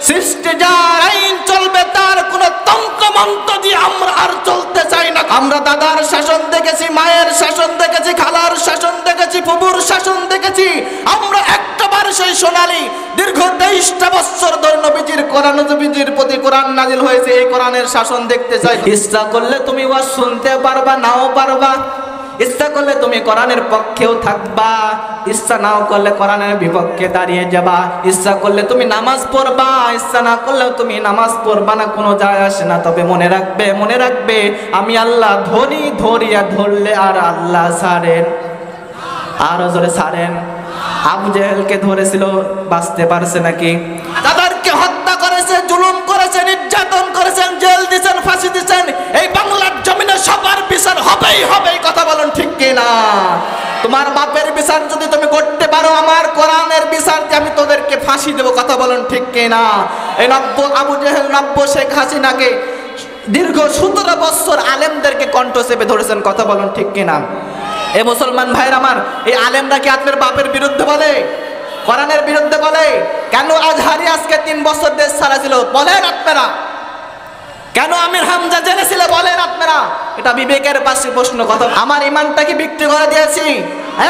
সৃষ্টি যার আইন চলবে তার কোন তন্ত্র মন্ত্র দিয়ে আমরা আর চলতে চাই না। আমরা দাদার শাসন দেখেছি, মায়ের শাসন দেখেছি, খালার শাসন দেখেছি, ফুফুর শাসন দেখেছি। আমরা একটাবার সেই সোনালী দীর্ঘ 23টা বছর ধরে নবীজির কোরআন, নবীজির প্রতি কোরআন নাজিল হয়েছে, এই কোরআনের শাসন দেখতে চাই। ইচ্ছা করলে তুমি ওয়াজ শুনতে পারবা, নাও পারবা। ইচ্ছা করলে তুমি কোরআনের পক্ষেও থাকবা, ইচ্ছা নাও করলে কোরআনের বিপক্ষে দাঁড়িয়ে যাবা। ইচ্ছা করলে তুমি নামাজ পড়বা, ইচ্ছা না করলেও তুমি নামাজ পড়বা না, কোনো যায় আসে না। তবে মনে রাখবে, মনে রাখবে, আমি আল্লাহ ধরি, ধরিয়া ধরলে আর আল্লাহ ছাড়েন। আরো জোরে ছাড়েন। আবু জেহেলকে ধরেছিল, বাঁচতে পারছে নাকি? তাদেরকে হত্যা করেছে, জুলুম করেছে, নির্যাতন করেছেন, জেল দিয়েছেন, ফাঁসি দিয়েছেন। এই বাংলার জমিনে সবার বিচার হবেই হবে, কথা বলেন ঠিক কিনা? তোমার বাপের বিচার যদি তুমি করতে পারো, আমার কোরআনের বিচারকে আমি তোদেরকে ফাঁসি দেবো, কথা বলেন ঠিক কিনা? এই আবু জেহেল 90 শেখ হাসিনাকে দীর্ঘ 17 বছর আলেমদেরকে কণ্ঠ চেপে ধরেছেন, কথা বলেন ঠিক কিনা? এ মুসলমান ভাইয়ের আমার, এই আলেমরা কি আপনার বাপের বিরুদ্ধে বলে, কোরআনের বিরুদ্ধে বলে? কেন আজহারি আজকে 3 বছর দেশ ছাড়া ছিল, বলেন আপনারা? কেন আমির হামজা জেলে ছিল, বলেন আপনারা? এটা বিবেকের পাশে প্রশ্ন। কথা, আমার ইমানটাকে বিক্রি করে দিয়েছি,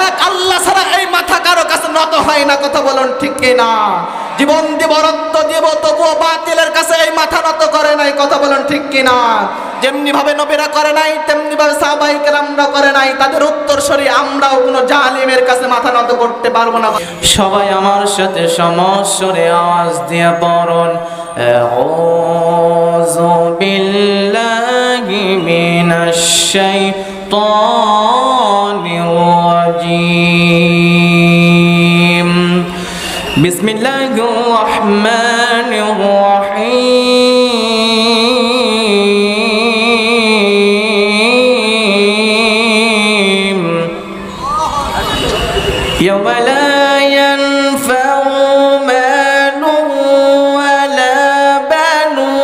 এক আল্লাহ ছাড়া এই মাথা কারো কাছে নত হয় না, কথা বলেন ঠিক কিনা? জীবন দিব, রক্ত দিব, তবুও বাতিলের কাছে এই মাথা নত করে নাই, কথা বলেন ঠিক কিনা? যেমনি ভাবে নবীরা করে নাই, তেমনি ভাবে সাহাবায়ে কেরামরা করে নাই। তাদের উত্তরসূরি আমরাও কোনো জালিমের কাছে মাথা নত করতে পারবো না। সবাই আমার সাথে সমস্বরে আওয়াজ দিয়ে পড়ুন, আউযু বিল্লাহি মিনাশ শাইতানির রাজীম। বিসমিল্লাহির রহমানির রহিম। ইয়াওমা লা ইয়ানফাউ মালুন ওয়ালা বানুন।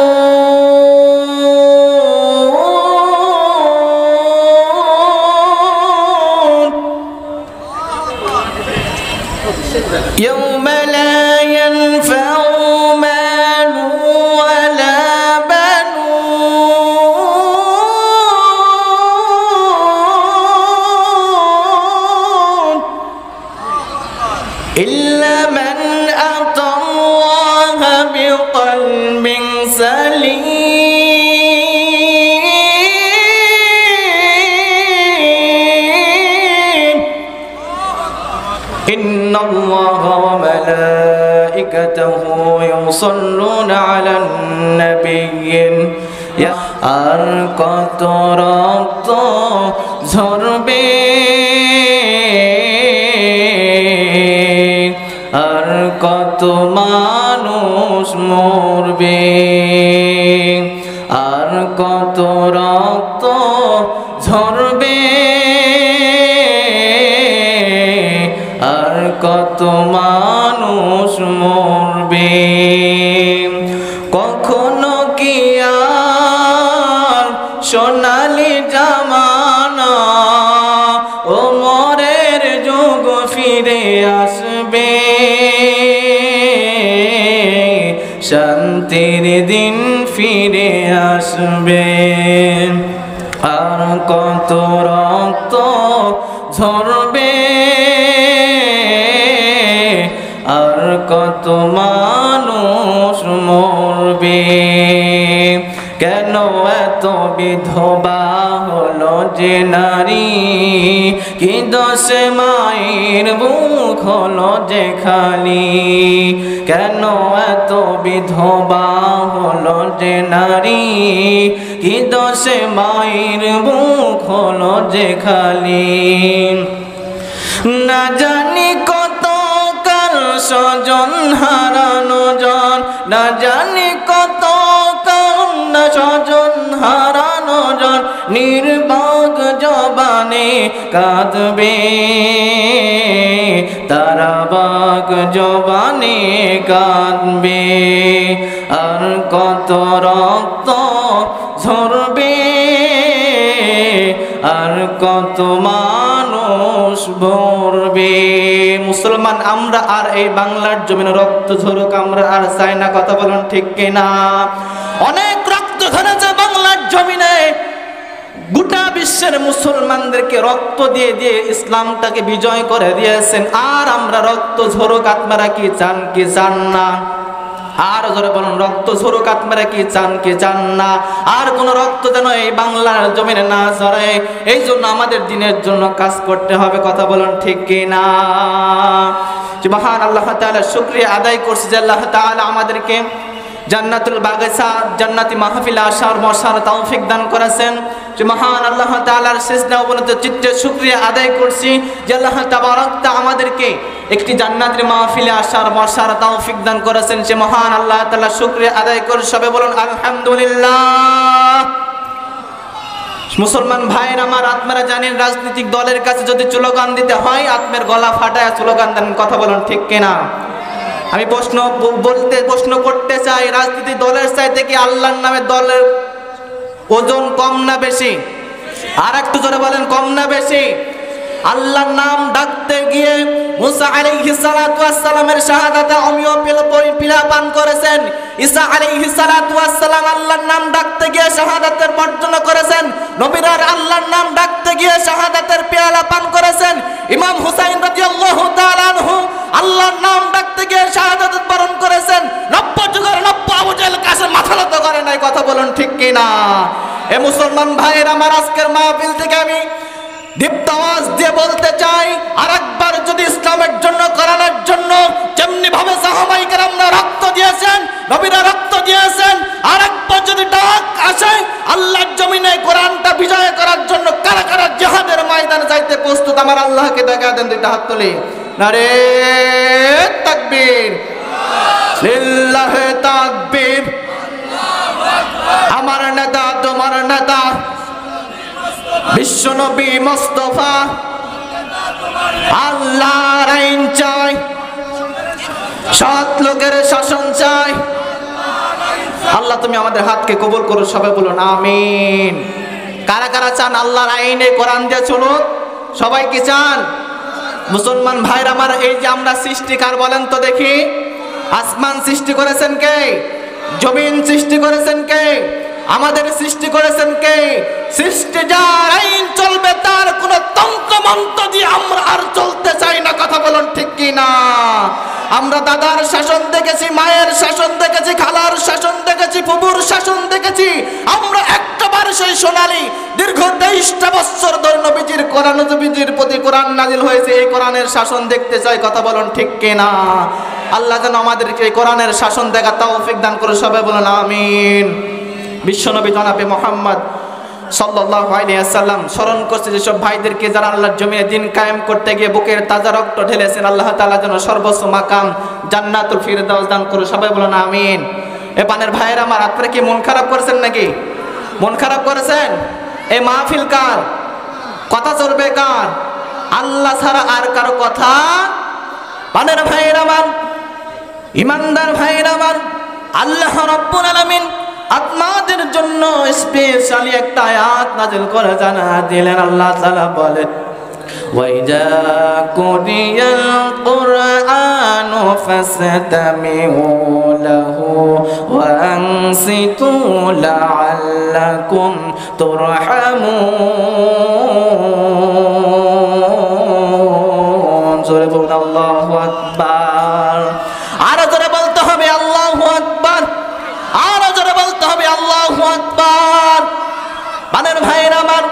ইয়াওমা লা ইয়ানফাউ মালুন ওয়ালা বানুন ইল্লা মান আতাল্লাহা বিকলবিন সালিম। ইন্নাল্লাহা ওয়া মালাইকাতাহু ইউসাল্লুনা আলান নাবিয়্যিন। আর কত রক্ত ঝরবে, আর কত মানুষ মরবে, আর কত রক্ত ঝরবে, আর কত মানুষ মরবে। কখনো কি আর সোনালি জামানা ওমরের যুগ ফিরে আসবে, শান্তির দিন ফিরে আসবে। আর কত রক্ত ঝরবে, আর কত মানুষ মরবে। কেন এত বিধবা হলো যে নারী, কি দোষে মায়ের বুক হলো যে খালি। কেন এত বিধবা হলো যে নারী, কি দোষে মায়ের বুক হলো যে খালি। না জানি কত কাল স্বজন হারানো জন, না জানি কত কান্না স্বজন হারানো জন নির্বাক জবানে কাঁদবে, তারা বাক জবানে কাঁদবে। আর কত রক্ত ঝরবে, আর কত মানুষ ভরবে। মুসলমান আমরা আর এই বাংলার জমিনে রক্ত ঝরুক আমরা আর চাই না, কথা বলুন ঠিক কিনা? অনেক রক্ত ঝরেছে বাংলার জমিনে, গোটা বিশ্বের মুসলমানদেরকে রক্ত দিয়ে দিয়ে ইসলামটাকে বিজয় করে দিয়েছেন। আর আমরা রক্ত ঝরুক আপনারা কি চান কি চান না? আর জোরে বলুন, রক্ত ঝরুক আপনারা কি চান কি চান না? আর কোন রক্ত যেন এই বাংলার জমিনে না ঝরে, এই জন্য আমাদের দিনের জন্য কাজ করতে হবে, কথা বলুন ঠিক কিনা? যে মহান আল্লাহ তাআলার শুকরিয়া আদায় করছি যে আল্লাহ তাআলা আমাদেরকে জান্নাতুল বাগিচা জান্নাতি মাহফিলে আসার বসার তৌফিক দান করেছেন। যে মহান আল্লাহ তাআলার সিজদা অবনত চিত্তে শুকরিয়া আদায় করছি যে আল্লাহ তাবারক তাআলা আমাদেরকে একটি জান্নাতের মাহফিলে আসার বসার তৌফিক দান করেছেন। সে মহান আল্লাহ তাআলা শুকরিয়া আদায় করে সবাই বলুন আলহামদুলিল্লাহ। মুসলমান ভাইয়ের আমার, আপনারা জানেন রাজনৈতিক দলের কাছে যদি স্লোগান দিতে হয় আপনার গলা ফাটায় স্লোগান দেন, কথা বলুন ঠিক কিনা? আমি প্রশ্ন করতে চাই, রাজনীতি দলের চাইতে কি আল্লাহর নামে দলের ওজন কম না বেশি? আর একটু জোরে বলেন, কম না বেশি? আল্লাহর নাম ডাকতে গিয়ে মুসা আলাইহিস সালাতু ওয়াস সালামের শাহাদাতে আমিও পিলা পান করেছেন। ঈসা আলাইহিস সালাতু ওয়াস সালাম আল্লাহর নাম ডাকতে গিয়ে শাহাদাতের বর্জনা করেছেন। নবীরা আল্লাহর নাম ডাকতে গিয়ে শাহাদাতের পেয়ালা পান করেছেন। ইমাম হুসাইন রাদিয়াল্লাহু তাআলা আনহু আল্লাহর নাম ডাকতে গিয়ে শাহাদাত বরণ করেছেন। 90 যুগের 90 আবু জাহেল কাছে মাথা নত করে নাই, কথা বলুন ঠিক কিনা? এ মুসলমান ভাইয়ের আমার, আজকের মাহফিল থেকে আমি দীপ্ত আওয়াজ দিয়ে বলতে চাই, আরেকবার যদি ইসলামের জন্য কোরআনের জন্য যেমনি ভাবে সাহাবায়ে কেরামরা রক্ত দিয়েছেন, নবীরা রক্ত দিয়েছেন, আরেকবার যদি ডাক আসে আল্লাহর জমিনে কোরআনটা বিজয় করার জন্য কারা কারা জিহাদের ময়দানে যাইতে প্রস্তুত আমার আল্লাহকে দেখা দেন, দুইটা হাত তুলে নারে তাকবীর, লিল্লাহি তাকবীর। আমার নেতা তোমার নেতা বিশ্বনবী মুস্তাফা, আল্লাহর আইন চাই, সৎ লোকের শাসন চাই। আল্লাহ তুমি আমাদের হাতকে কবুল করো, সবাই বলুন আমিন। কারা কারা চান আল্লাহর আইনে কোরআন দিয়ে চলুক? সবাই কি চান? মুসলমান ভাইরা আমার, এই যে আমরা সৃষ্টিকার বলেন তো দেখি, আসমান সৃষ্টি করেছেন কে? জমিন সৃষ্টি করেছেন কে? আমাদের সৃষ্টি করেছেন কে? সৃষ্টি যার, আইন চলবে তার, কোন তন্ত্র মন্ত্র দিয়ে আমরা আর চলতে চাই না, কথা বলুন ঠিক কিনা? আমরা দাদার শাসন দেখেছি, মায়ের শাসন দেখেছি, খালার শাসন দেখেছি, ফুফুর শাসন দেখেছি। আমরা একটাবার সেই সোনালী দীর্ঘ 23টা বছর ধরে নবীজির কোরআন, নবীজির প্রতি কোরআন নাজিল হয়েছে, এই কোরআনের শাসন দেখতে চাই, কথা বলুন ঠিক কিনা? আল্লাহ যেন আমাদেরকে এই কোরআনের শাসন দেখা তৌফিক দান করে, সবাই বলুন আমিন। বিশ্বনবী জনাবে মুহাম্মদ সাল্লাল্লাহু আলাইহি ওয়াসাল্লাম স্মরণ করছে যেসব ভাইদেরকে যারা আল্লাহর জমিনে দিন কায়েম করতে গিয়ে বুকের তাজা রক্ত ঢেলেছেন, আল্লাহ তাআলা যেন সর্বোচ্চ মাকাম জান্নাতুল ফিরদাউস দান করে, সবাই বলুন আমিন। এ পানের ভাইয়েরা আমার, আপনারা কি মন খারাপ করেছেন নাকি? মন খারাপ করেছেন? এই মাহফিল কার? কথা চলবে কার? আল্লাহ ছাড়া আর কারো কথা? পানের ভাইয়েরা আমার, ইমানদার ভাইয়েরা আমার, আল্লাহ রাব্বুল আলামিন আপনাদের জন্য স্পেশালি একটা আয়াত নাযিল করে জানা দিলেন। আল্লাহ তাআলা বলেন, ওয়াইজা কুরিয়াল কুরআনু ফাসতামিউ লাহু ওয়া আনসিতু লাআল্লাকুম তুরহামুন। জোরে বলুন আল্লাহু আকবার। আরো জোরে বলতে হবে আল্লাহু আকবার। আরো জোরে বলতে হবে আল্লাহু আকবার। বানের ভাইরা আমার,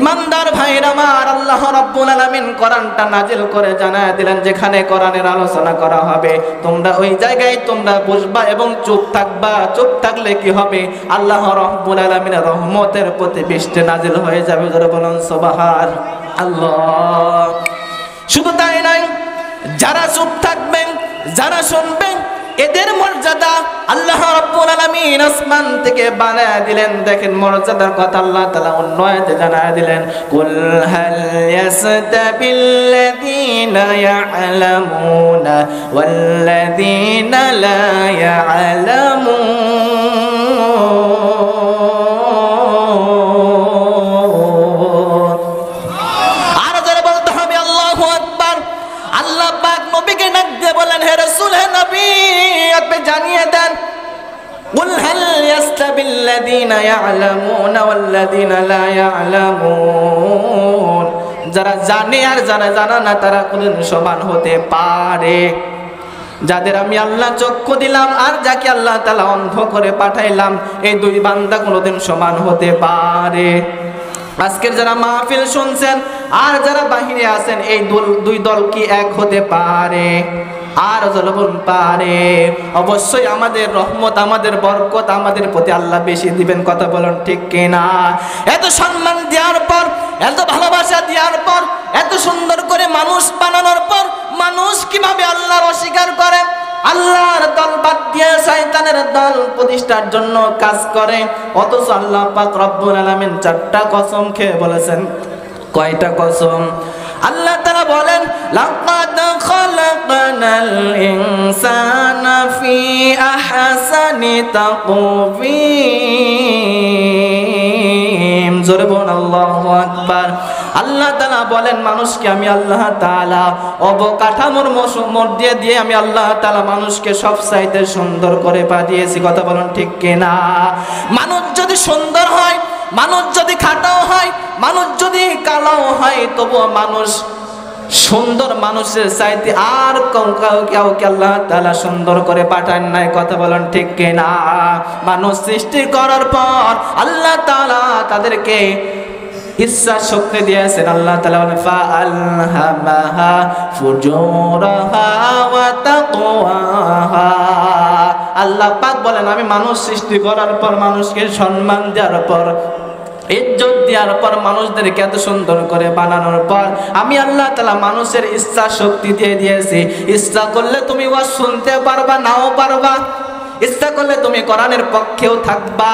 ইমানদার ভাইরা আমার, আল্লাহ রাব্বুল আলামিন কোরআনটা নাজিল করে জানায় দিলেন, যেখানে কোরআনের আলোচনা করা হবে তোমরা ওই জায়গায় তোমরা বসবা এবং চুপ থাকবা। চুপ থাকলে কি হবে? আল্লাহ রাব্বুল আলামিনের রহমতের প্রতি বৃষ্টি নাজিল হয়ে যাবে। জোরে বলুন সুবহানাল্লাহ। শুধু তাই নয়, যারা চুপ থাকবেন, যারা শুনবেন, এদের মর্যাদা আল্লাহ রাব্বুল আলামিন আসমান থেকে বানায় দিলেন। দেখেন মর্যাদার কথা আল্লাহ তাআলা অন্য আয়াতে জানায় দিলেন, কুল হাল ইয়াসতাবিল্লাযীনা ইয়ালামুনা ওয়াল্লাযীনা লা ইয়ালামুন। আর যারা বলতে হবে আল্লাহু বিল্লাযীনা ইয়ালামুনা ওয়াল্লাযীনা লা ইয়ালামুন। যারা জানে আর যারা জানে না তারা কোনদিন সমান হতে পারে। যাদের আমি আল্লাহ চক্ষু দিলাম আর যাকে আল্লাহ তাআলা অন্ধ করে পাঠাইলাম, এই দুই বান্দা কোনদিন সমান হতে পারে? আজকের যারা মাহফিল শুনছেন আর যারা বাহিরে আছেন, এই দুই দল কি এক হতে পারে? আর জলবন পারে? অবশ্যই আমাদের রহমত, আমাদের বরকত আমাদের প্রতি আল্লাহ বেশি দিবেন। কথা বলেন ঠিক কিনা? এত সম্মান দেওয়ার পর, এত ভালোবাসা দেওয়ার পর, এত সুন্দর করে মানুষ বানানোর পর মানুষ কিভাবে আল্লাহর অস্বীকার করে? আল্লাহর দল বাদ দিয়ে শয়তানের দল প্রতিষ্ঠার জন্য কাজ করে। অথচ আল্লাহ পাক রব্বুল আলামিন 4টা কসম খেয়ে বলেছেন। কয়টা কসম? আল্লাহ তাআলা বলেন, লাকাদ খালাকনাল ইনসানা ফি আহসানি তাকওয়িম। জোরে বলুন আল্লাহু আকবার। আল্লাহ তাআলা বলেন, মানুষকে আমি আল্লাহ তাআলা অবকাঠামোর মধ্যে দিয়ে আমি আল্লাহ তাআলা মানুষকে সবচাইতে সুন্দর করে পাঠিয়েছি। কথা বলুন ঠিক কিনা? মানুষ যদি সুন্দর হয়, মানুষ যদি খাটাও হয়, মানুষ যদি কালাও হয়, তবুও মানুষ সুন্দর মানুষের চাইতে আর কাউকে আল্লাহ তাআলা সুন্দর করে পাঠান নাই। কথা বলেন ঠিক কিনা? মানুষ সৃষ্টি করার পর আল্লাহ তাআলা তাদেরকে ইচ্ছা শক্তি দিয়েছেন। আল্লাহ তাআলা বলেন, ফাআলহামাহা ফুজুরাহা ওয়া তাকওয়াহা। আল্লাহ পাক বলেন, আমি মানুষ সৃষ্টি করার পর, মানুষকে সম্মান দেওয়ার পর, ইজ্জত দেওয়ার পর, মানুষদেরকে এত সুন্দর করে বানানোর পর আমি আল্লাহ তাআলা মানুষের ইচ্ছা শক্তি দিয়ে দিয়েছি। ইচ্ছা করলে তুমি ওয়াজ শুনতে পারবা, নাও পারবা। ইচ্ছা করলে তুমি কোরআনের পক্ষেও থাকবা,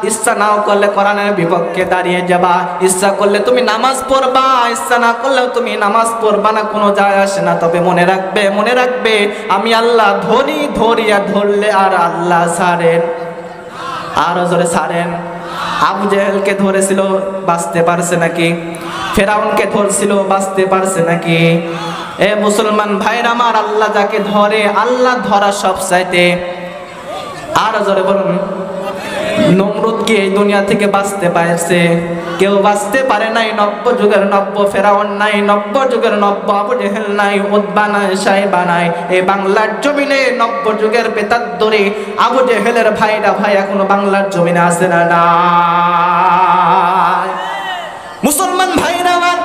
ইচ্ছা নাও করলে কোরআনের বিপক্ষে দাঁড়িয়ে যাবা। ইচ্ছা করলে তুমি নামাজ পড়বা, ইচ্ছা না করলেও তুমি নামাজ পড়বা না, কোনো যায় আসে না। তবে মনে রাখবে, মনে রাখবে, আমি আল্লাহ ধরিয়া ধরলে আর আল্লাহ ছাড়েন। আরো জোরে ছাড়েন। আবু জেহেলকে ধরেছিল, বাঁচতে পারছে নাকি? ফেরাউনকে ধরছিল, বাঁচতে পারছে নাকি? এ মুসলমান ভাইরা আমার, আল্লাহ যাকে ধরে, আল্লাহ ধরা সবচাইতে। আর জোরে বলুন, নমরুদ কি এই দুনিয়া থেকে বাঁচতে পারছে? কেউ বাঁচতে পারে নাই। নব্য যুগের নব্য ফেরাউন নাই, নব্য যুগের নব্য আবু জেহেল নাই, উতবা নাই, সাইবা নাই। এই বাংলার জমিনে নব্য যুগের পেতাদ্দরে আবু জেহেলের ভাইরা ভাই এখনো বাংলার জমিনে আছে না? নাই। মুসলমান ভাইরা আমার,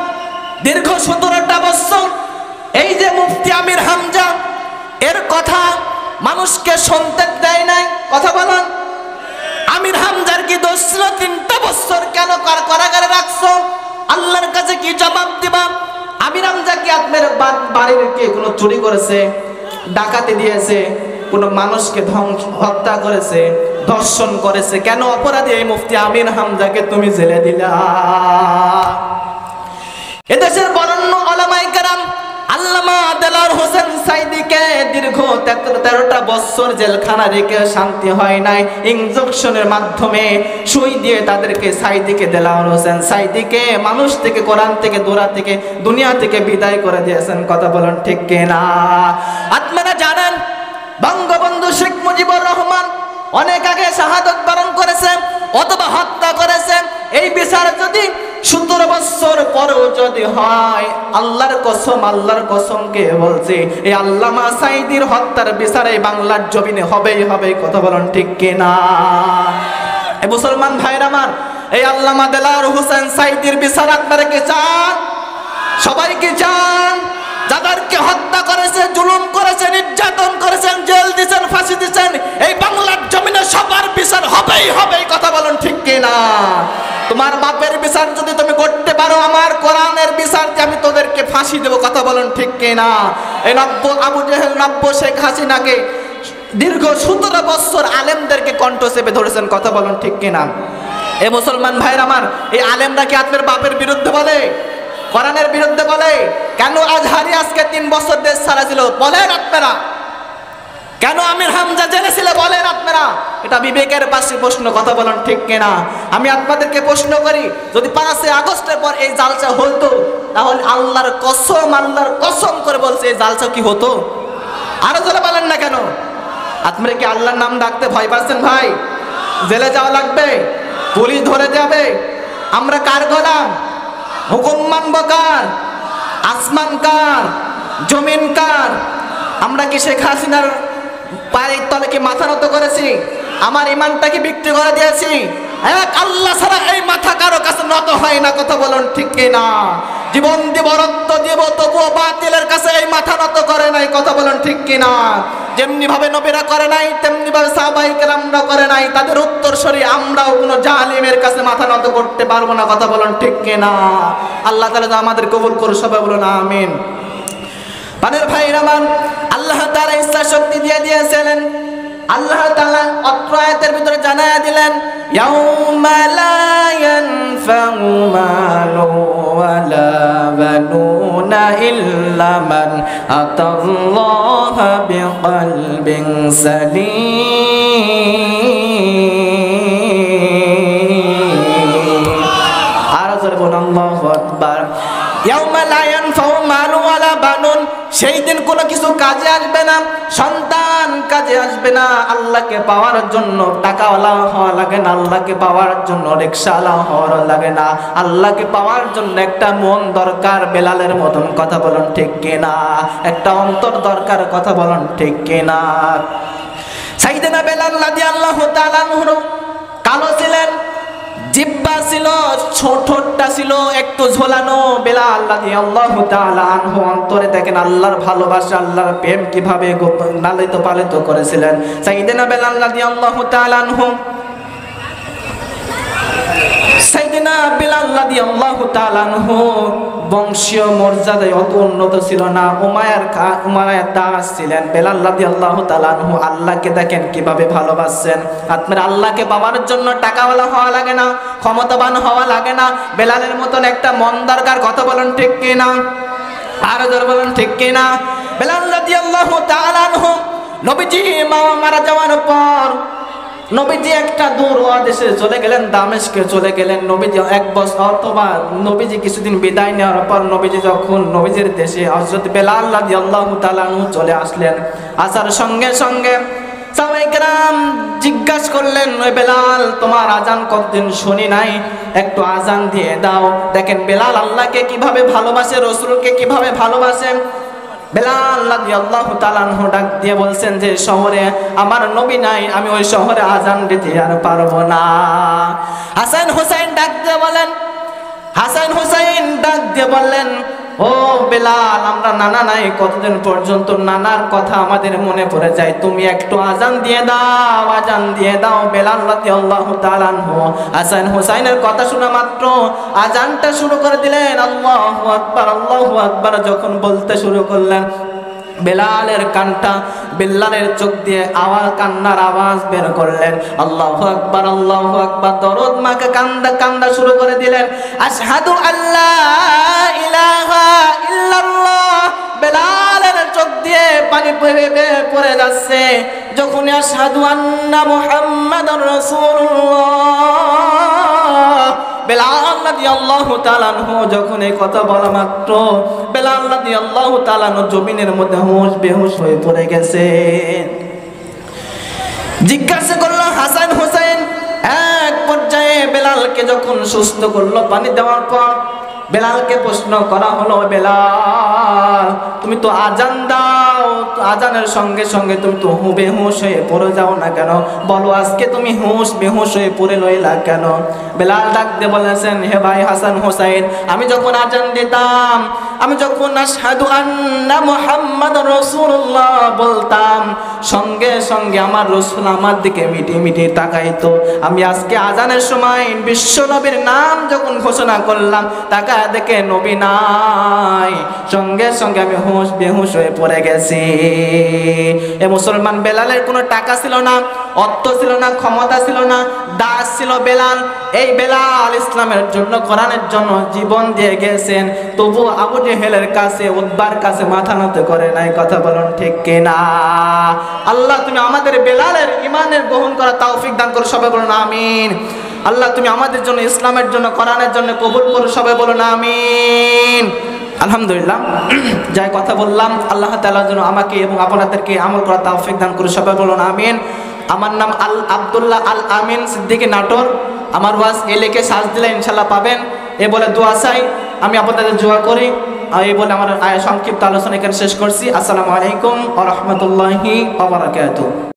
দীর্ঘ 17টা বছর এই যে মুফতি আমির হামজা এর কথা মানুষকে শুনতে দেয় নাই। কথা বলেন, আমির হামজার কি দোষ ছিল? 3টা বছর কেন কারাগারে রাখছো? আল্লাহর কাছে কি জবাব দিবা? আমির হামজা কি আপনার বাড়ির কে কোনো চুরি করেছে, ডাকাতি দিয়েছে, কোনো মানুষকে হত্যা করেছে, ধর্ষণ করেছে? কেন অপরাধী এই মুফতি আমির হামজাকে তুমি জেলে দিলা? এদেশের বরেণ্য উলামায়ে কেরাম আল্লামা দেলাওয়ার হোসেন সাইদিকে দীর্ঘ 13টা বছর জেলখানা রেখে শান্তি হয় নাই। ইনজেকশনের মাধ্যমে সুই দিয়ে তাদেরকে সাইদিকে, দেলাওয়ার হোসেন সাইদিকে মানুষ থেকে, কোরআন থেকে, দোরা থেকে, দুনিয়া থেকে বিদায় করে দিয়েছেন। কথা বলেন ঠিক কিনা? আপনারা জানেন বঙ্গবন্ধু শেখ মুজিবুর রহমান অনেক আগে শাহাদাত বরণ করেছেন অথবা হত্যা করেছেন। এই বিচার যদি 17 বছর পরেও যদি হয়, আল্লাহর কসমকে বলছে, এই আল্লামা সাইদির হত্যার বিচার এই বাংলার জমিনে হবেই হবে। কথা বলেন ঠিক কিনা? এই মুসলমান ভাইরা আমার, এই আল্লামা দেলাওয়ার হোসেন সাইদির বিচার আপনারা কি চান? সবাই কি চান? যাদেরকে হত্যা করেছে, জুলুম করেছে, নির্যাতন করেছেন, জেল দিয়েছেন, ফাঁসি দিয়েছেন, এই বাংলার জমিনে সবার বিচার হবেই হবে। কথা বলেন ঠিক কিনা? তোমার বাপের বিচার যদি তুমি করতে পারো, আমার কোরআনের বিচার আমি তোদেরকে ফাঁসি দেব। কথা বলেন ঠিক কিনা? এই নব্য আবু জেহেল, নব্য শেখ হাসিনাকে দীর্ঘ 17 বছর আলেমদেরকে কণ্ঠ চেপে ধরেছেন। কথা বলেন ঠিক কিনা? এই মুসলমান ভাইরা আমার, এই আলেমরা কি আপনার বাপের বিরুদ্ধে বলে? কোরআনের বিরুদ্ধে বলে? কেন আজহারি আজকে 3 বছর দেশ ছাড়া ছিল? বলেন আপনারা। কেন আমির হামজা জেলে ছিল? বলেন আপনারা। এটা বিবেকের পাশে প্রশ্ন। কথা বলেন ঠিক কিনা? আমি আপনাদেরকে প্রশ্ন করি, যদি 5 আগস্টের পর এই জালসা হতো, তাহলে আল্লাহর কসম করে বলছে, এই জালসা কি হতো? আরো জোরে বলেন না কেন? আপনারা কি আল্লাহর নাম ডাকতে ভয় পাচ্ছেন ভাই? জেলে যাওয়া লাগবে? পুলিশ ধরে যাবে? আমরা কার গোলাম? হুকুম মানব কার? আসমান কার? জমিন কার? আমরা কি শেখ হাসিনার পায়ের তলে কি মাথা নত করেছি? আমার ইমানটাকে বিক্রি করে দিয়েছি? এক আল্লাহ ছাড়া এই মাথা কারো কাছে নত হয় না। কথা বলুন ঠিক কিনা? জীবন দিব, রক্ত দিব, তবুও বাতিলের কাছে এই মাথা নত করে নাই। কথা বলুন ঠিক কিনা? যেমনি ভাবে নবীরা করে নাই, তেমনি ভাবে সাহাবায়ে কেরামরা করে নাই। তাদের উত্তরসূরি আমরাও কোনো জালিমের কাছে মাথা নত করতে পারবো না। কথা বলুন ঠিক কিনা? আল্লাহ তাআলা আমাদের কবুল করুন, সবাই বলুন আমিন। পানের ভাইরা আমার, আল্লাহ তাআলা ইচ্ছা শক্তি দিয়ে দিয়েছিলেন। আল্লাহ তাআলা অত্র আয়াতের ভিতরে জানায়া দিলেন, ইয়াউমা লা ইয়ানফাউ মালু ওয়ালা বানুনা ইল্লা মান আতাল্লাহা বিকলবিন সালিম। আর জোরে বলুন আল্লাহু আকবার। ইয়াউমা লা ইয়ানফাউ মালু ওয়ালা বানুন, সেই দিন কোনো কিছু কাজে আসবে না, সন্তান কাজে আসবে না। আল্লাহকে পাওয়ার জন্য টাকাওয়ালা হওয়া লাগে না, আল্লাহকে পাওয়ার জন্য রিকশাওয়ালা হওয়া লাগে না। আল্লাহকে পাওয়ার জন্য একটা মন দরকার, বেলালের মতন। কথা বলুন ঠিক কিনা? একটা অন্তর দরকার। কথা বলুন ঠিক কিনা? সাইয়েদনা বেলাল রাদিয়াল্লাহু তাআলা আনহু কালো ছিলেন, জিহ্বা ছিল, ঠোঁটটা ছিল একটু ঝোলানো। বেলাল রাদিয়াল্লাহু তাআলা আনহু অন্তরে দেখেন আল্লাহর ভালোবাসা, আল্লাহর প্রেম কিভাবে লালিত পালিত করেছিলেন সাইয়েদনা বেলাল রাদিয়াল্লাহু তাআলা আনহু। সাইয়েদনা বেলাল রাদিয়াল্লাহু তাআলা আনহু বংশীয় মর্যাদায় অত উন্নত ছিল না, উমায়ার দাস ছিলেন। বেলাল রাদিয়াল্লাহু তাআলা আনহু আল্লাহকে দেখেন কিভাবে ভালোবাসছেন। আপনার আল্লাহকে পাওয়ার জন্য টাকাওয়ালা হওয়া লাগে না, ক্ষমতাবান হওয়া লাগে না, বেলালের মতন একটা মন দরকার। কথা বলুন ঠিক কিনা? আর জোরে বলুন ঠিক কিনা? বেলাল রাদিয়াল্লাহু তাআলা আনহু নবীজি মারা যাওয়ার পর নবীজি একটা দূর দেশে চলে গেলেন, দামেস্কে চলে গেলেন। নবীজি এক বছর অথবা নবীজি কিছুদিন বিদায় নেওয়ার পর নবীজি যখন নবীজির দেশে হযরত বেলাল রাদিয়াল্লাহু তাআলা আনহু চলে আসলেন। আসার সঙ্গে সঙ্গে সাহাবায়ে কেরাম জিজ্ঞাসা করলেন, ওই বেলাল তোমার আজান কতদিন শুনি নাই, একটু আজান দিয়ে দাও। দেখেন বেলাল আল্লাহকে কিভাবে ভালোবাসে, রাসূলকে কিভাবে ভালোবাসে। বেলাল রাদিয়াল্লাহু তাআলা আনহু ডাক দিয়ে বলছেন যে শহরে আমার নবী নাই, আমি ওই শহরে আজান দিতে আর পারবো না। হাসান হুসাইন ডাক দিয়ে বলেন, হাসান হুসাইন ডাক দিয়ে বললেন, ও বেলাল আমরা নানা নাই, কতদিন পর্যন্ত নানার কথা আমাদের মনে পড়ে যায়, তুমি একটু আজান দিয়ে দাও, আজান দিয়ে দাও। বেলাল রাদিয়াল্লাহু তাআলা আনহু হাসান হুসাইনের কথা শোনা মাত্র আজানটা শুরু করে দিলেন। আল্লাহু আকবার, আল্লাহু আকবার যখন বলতে শুরু করলেন, বেলালের কানটা, বেলালের চোখ দিয়ে আওয়াজ, কান্নার আওয়াজ বের করলেন। আল্লাহু আকবার, আল্লাহু আকবার দরদ মাকে কান্দা শুরু করে দিলেন। আশহাদু আল্লা ইলাহা ইল্লাল্লাহ। বেলালের চোখ দিয়ে পানি পড়ে যাচ্ছে যখন আশহাদু আন্না মুহাম্মাদুর রাসূলুল্লাহ। বেলাল রাদিয়াল্লাহু তাআলা আনহু যখন এই কথা বলা মাত্র বেলাল রাদিয়াল্লাহু তাআলা আনহু জমিনের মধ্যে হুঁশ বেহুশ হয়ে পড়ে গেছে। জিজ্ঞাসা করলো হাসান হুসাইন, এক পর্যায়ে বেলালকে যখন সুস্থ করলো পানি দেওয়ার পর বেলালকে প্রশ্ন করা হলো, বেলাল তুমি তো আজান দাও, আজানের সঙ্গে সঙ্গে তুমি তো বেহুশ হয়ে পড়ে যাও না কেন? বলো আজকে তুমি বেহুশ হয়ে পড়ে রইলা কেন? বেলাল ডাক দিয়ে বলেছেন, হে ভাই হাসান হুসাইন, আমি যখন আজান দিতাম, আমি যখন আশহাদু আন্না মুহাম্মাদুর রাসূলুল্লাহ বলতাম, সঙ্গে সঙ্গে আমার রাসূল আমার দিকে মিটি মিটি তাকাইতো। আমি আজকে আজানের সময় বিশ্ব নবীর নাম যখন ঘোষণা করলাম, তাকা দেখে নবী নাই, সঙ্গে সঙ্গে আমি বেহুশ হয়ে পড়ে গেছি। এ মুসলমান, বেলালের কোনো টাকা ছিল না, অর্থ ছিল না, ক্ষমতা ছিল না, দাস ছিল বেলাল। এই বেলাল ইসলামের জন্য, কোরআনের জন্য জীবন দিয়ে গেছেন, তবু আবু জেহেলের কাছে, উতবার কাছে মাথা নত করে নাই। কথা বলুন ঠিক কিনা? আল্লাহ তুমি আমাদের বেলালের ইমানের গ্রহণ করা তৌফিক দান করো, সবাই বলুন আমিন। আল্লাহ তুমি আমাদের জন্য, ইসলামের জন্য, কোরআনের জন্য কবুল করো, সবাই বলুন আমিন। আলহামদুলিল্লাহ, যাই কথা বললাম, আল্লাহ তাআলা যেন আমাকে এবং আপনাদেরকে আমল করা তৌফিক দান করো, সবাই বলুন আমিন। আমার নাম আব্দুল্লাহ আল আমিন সিদ্দিকী নাটোর। আমার ওয়াজ এ লিখে সার্চ দিলে ইনশাল্লাহ পাবেন। এ বলে দোয়া চাই, আমি আপনাদের দোয়া করি। এই বলে আমার সংক্ষিপ্ত আলোচনা এখানে শেষ করছি। আসসালামু আলাইকুম ওয়া রাহমাতুল্লাহি ওয়া বারাকাতুহু।